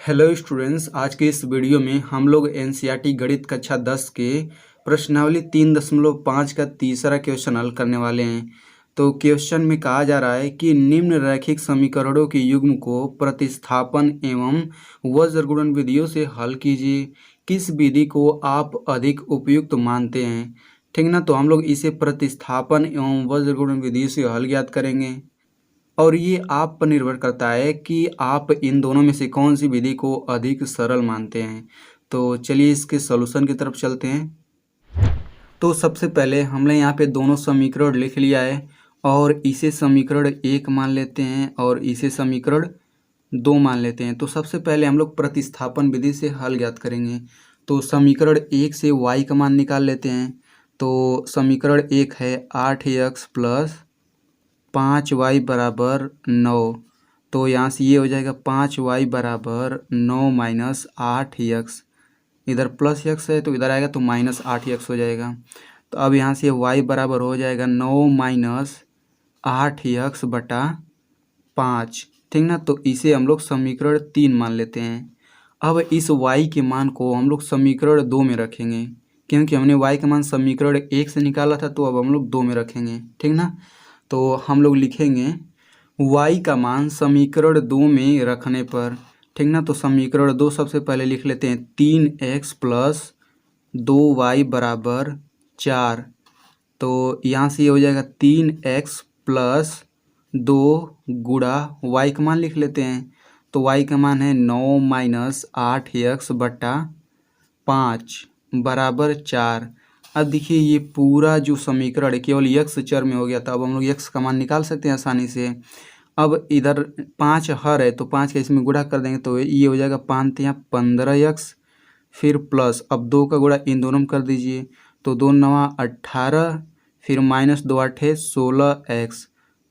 Hello students, आज के इस वीडियो में हम लोग एनसीईआरटी गणित कक्षा 10 के प्रश्नावली 3.5 का तीसरा क्वेश्चन हल करने वाले हैं। तो क्वेश्चन में कहा जा रहा है कि निम्न रैखिक समीकरणों के युग्म को प्रतिस्थापन एवं वज्र गुणन विधियों से हल कीजिए। किस विधि को आप अधिक उपयुक्त मानते हैं? ठीक ना, तो हम लोग इसे प्रतिस्थापन एवं वज्र गुणन विधि से हल ज्ञात करेंगे और ये आप पर निर्भर करता है कि आप इन दोनों में से कौन सी विधि को अधिक सरल मानते हैं। तो चलिए इसके सॉल्यूशन की तरफ चलते हैं। तो सबसे पहले हमने यहाँ पे दोनों समीकरण लिख लिया है और इसे समीकरण 1 मान लेते हैं और इसे समीकरण 2 मान लेते हैं। तो सबसे पहले हम लोग प्रतिस्थापन विधि से हल ज्ञात करेंगे। तो समीकरण 1 से y का मान निकाल लेते हैं। तो समीकरण 1 है 8x प्लस 5y बराबर 9। तो यहाँ से ये हो जाएगा 5y बराबर 9 माइनस 8x। इधर प्लस x है तो इधर आएगा तो माइनस 8x हो जाएगा। तो अब यहाँ से y बराबर हो जाएगा 9 माइनस 8x बटा 5। ठीक ना, तो इसे हम लोग समीकरण 3 मान लेते हैं। अब इस y के मान को हम लोग समीकरण 2 में रखेंगे, क्योंकि हमने y का मान समीकरण 1 से निकाला था, तो अब हम लोग 2 में रखेंगे। ठीक ना, तो हम लोग लिखेंगे y का मान समीकरण 2 में रखने पर। ठीक ना, तो समीकरण 2 सबसे पहले लिख लेते हैं 3x प्लस 2y बराबर 4। तो यहाँ से ये हो जाएगा 3x प्लस 2 गुणा y का मान लिख लेते हैं। तो y का मान है 9 माइनस 8x बटा 5 बराबर 4। अब देखिए ये पूरा जो समीकरण है केवल x चर में हो गया था। अब हम लोग x का मान निकाल सकते हैं आसानी से। अब इधर 5 हर है तो 5 का इसमें गुणा कर देंगे तो ये हो जाएगा 5 यहाँ 15x, फिर प्लस अब 2 का गुणा इन दोनों में कर दीजिए तो 2 नवा 18, फिर माइनस 2 8 16x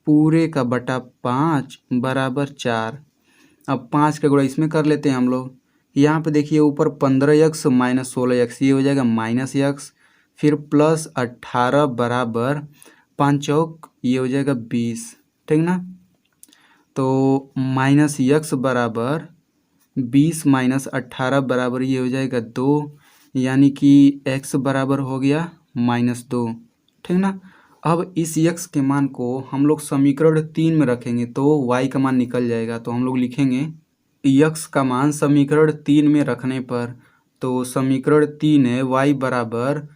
पूरे का बटा 5 बराबर 4। अब 5 का गुणा इसमें कर लेते हैं हम लोग। यहाँ पे देखिए ऊपर 15x माइनस 16x ये हो जाएगा माइनस x, फिर प्लस 18 बराबर 5 चौक ये हो जाएगा 20। ठीक ना, तो माइनस x बराबर 20 माइनस 18 बराबर ये हो जाएगा 2, यानी कि x बराबर हो गया -2। ठीक ना, अब इस x के मान को हम लोग समीकरण 3 में रखेंगे तो y का मान निकल जाएगा। तो हम लोग लिखेंगे x का मान समीकरण 3 में रखने पर। तो समीकरण 3 है y बराबर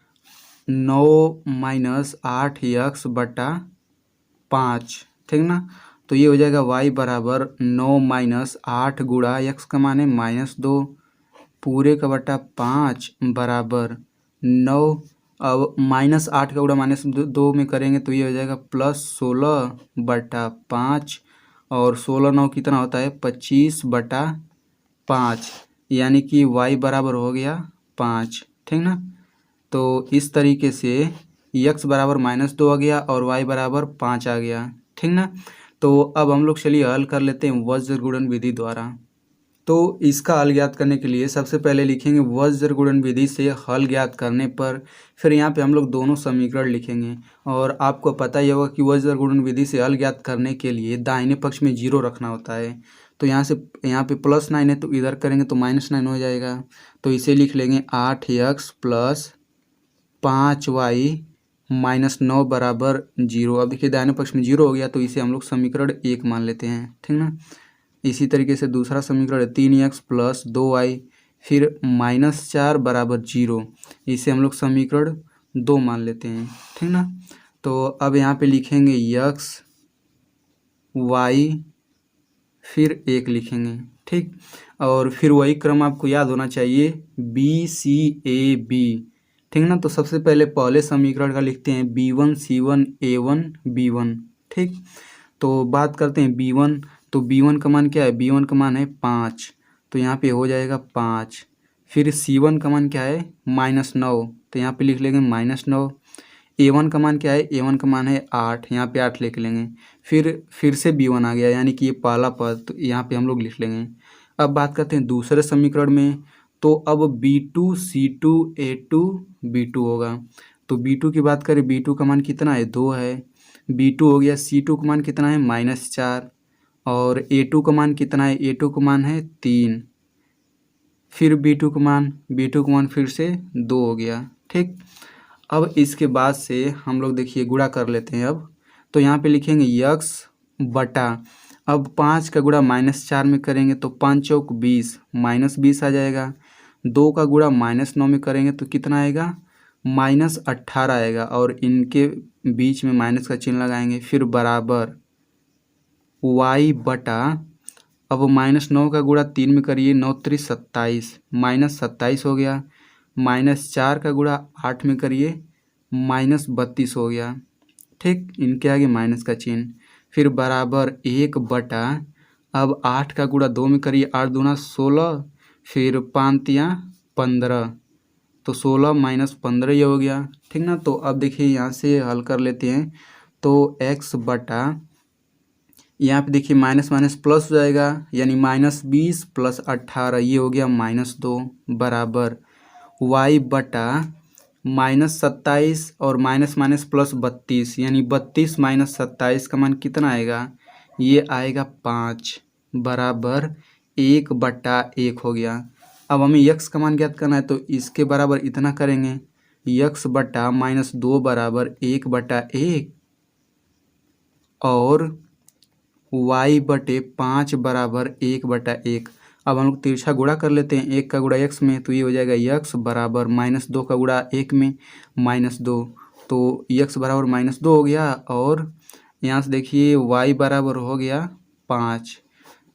9 माइनस 8x बटा 5। ठीक ना, तो ये हो जाएगा y बराबर 9 माइनस 8 गुणा x का मान है -2 पूरे का बटा 5 बराबर 9। अब माइनस 8 का गुणा -2 में करेंगे तो ये हो जाएगा प्लस 16 बटा 5 और 16 9 कितना होता है 25 बटा 5, यानी कि y बराबर हो गया 5। ठीक ना, तो इस तरीके से x बराबर -2 आ गया और y बराबर 5 आ गया। ठीक ना, तो अब हम लोग चलिए हल कर लेते हैं वज्र गुणन विधि द्वारा। तो इसका हल ज्ञात करने के लिए सबसे पहले लिखेंगे वज्र गुणन विधि से हल ज्ञात करने पर। फिर यहाँ पे हम लोग दोनों समीकरण लिखेंगे और आपको पता ही होगा कि वज्र गुणन विधि से हल ज्ञात करने के लिए दाहिने पक्ष में 0 रखना होता है। तो यहाँ पे +9 है तो इधर करेंगे तो -9 हो जाएगा। तो इसे लिख लेंगे 8x प्लस 5y माइनस 9 बराबर 0। अब देखिए दाहिने पक्ष में 0 हो गया तो इसे हम लोग समीकरण 1 मान लेते हैं। ठीक ना, इसी तरीके से दूसरा समीकरण 3x प्लस 2y फिर -4 बराबर 0, इसे हम लोग समीकरण 2 मान लेते हैं। ठीक ना, तो अब यहाँ पे लिखेंगे x y फिर 1 लिखेंगे। ठीक, और फिर वही क्रम आपको याद होना चाहिए BCAB। ठीक ना, तो सबसे पहले समीकरण का लिखते हैं B1 C1 A1 B1। ठीक, तो बात करते हैं B1। तो B1 का मान क्या है, B1 का मान है 5, तो यहाँ पे हो जाएगा 5। फिर C1 का मान क्या है -9, तो यहाँ पे लिख लेंगे -9। A1 का मान क्या है, A1 का मान है 8, यहाँ पे 8 लिख लेंगे। फिर से B1 आ गया, यानी कि ये पहला पद, तो यहाँ पे हम लोग लिख लेंगे। अब बात करते हैं दूसरे समीकरण में। तो अब B2 C2 A2 B2 होगा। तो B2 की बात करें, B2 का मान कितना है 2 है, B2 हो गया। C2 का मान कितना है -4 और A2 का मान कितना है, A2 का मान है 3। फिर b2 का मान फिर से 2 हो गया। ठीक, अब इसके बाद से हम लोग देखिए गुणा कर लेते हैं। अब तो यहाँ पे लिखेंगे x बटा, अब 5 का गुणा -4 में करेंगे तो 5 चौक 20, -20 आ जाएगा। 2 का गुणा -9 में करेंगे तो कितना आएगा, -18 आएगा, और इनके बीच में माइनस का चिन्ह लगाएंगे। फिर बराबर y बटा, अब -9 का गुणा 3 में करिए, 9 3 27, -27 हो गया। -4 का गुणा 8 में करिए, -32 हो गया। ठीक, इनके आगे माइनस का चिन्ह। फिर बराबर 1 बटा, अब 8 का गुणा 2 में करिए, 8 दूना 16, फिर 5 तियाँ 15, तो 16 - 15 ये हो गया। ठीक ना, तो अब देखिए यहाँ से हल कर लेते हैं। तो x बटा, यहाँ पे देखिए माइनस माइनस प्लस हो जाएगा, यानी -20 + 18 ये हो गया -2 बराबर y बटा -27 और माइनस माइनस प्लस 32, यानी 32 - 27 का मान कितना आएगा, ये आएगा 5 बराबर 1 बटा 1 हो गया। अब हमें x का मान ज्ञात करना है, तो इसके बराबर इतना करेंगे, x बटा -2 बराबर 1 बटा 1 और y बटे 5 बराबर 1 बटा 1। अब हम लोग तिरछा गुणा कर लेते हैं, 1 का गुणा x में, तो ये हो जाएगा x बराबर -2 का गुणा 1 में -2, तो x बराबर -2 हो गया। और यहाँ से देखिए y बराबर हो गया 5।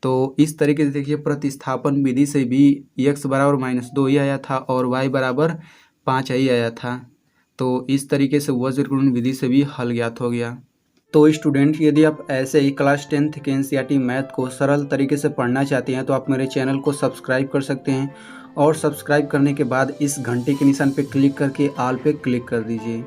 तो इस तरीके से देखिए प्रतिस्थापन विधि से भी x बराबर -2 ही आया था और y बराबर 5 ही आया था। तो इस तरीके से वज्रगुणन विधि से भी हल ज्ञात हो गया। तो स्टूडेंट, यदि आप ऐसे ही क्लास 10th के एनसीईआरटी मैथ को सरल तरीके से पढ़ना चाहते हैं तो आप मेरे चैनल को सब्सक्राइब कर सकते हैं, और सब्सक्राइब करने के बाद इस घंटे के निशान पर क्लिक करके ऑल पे क्लिक कर दीजिए।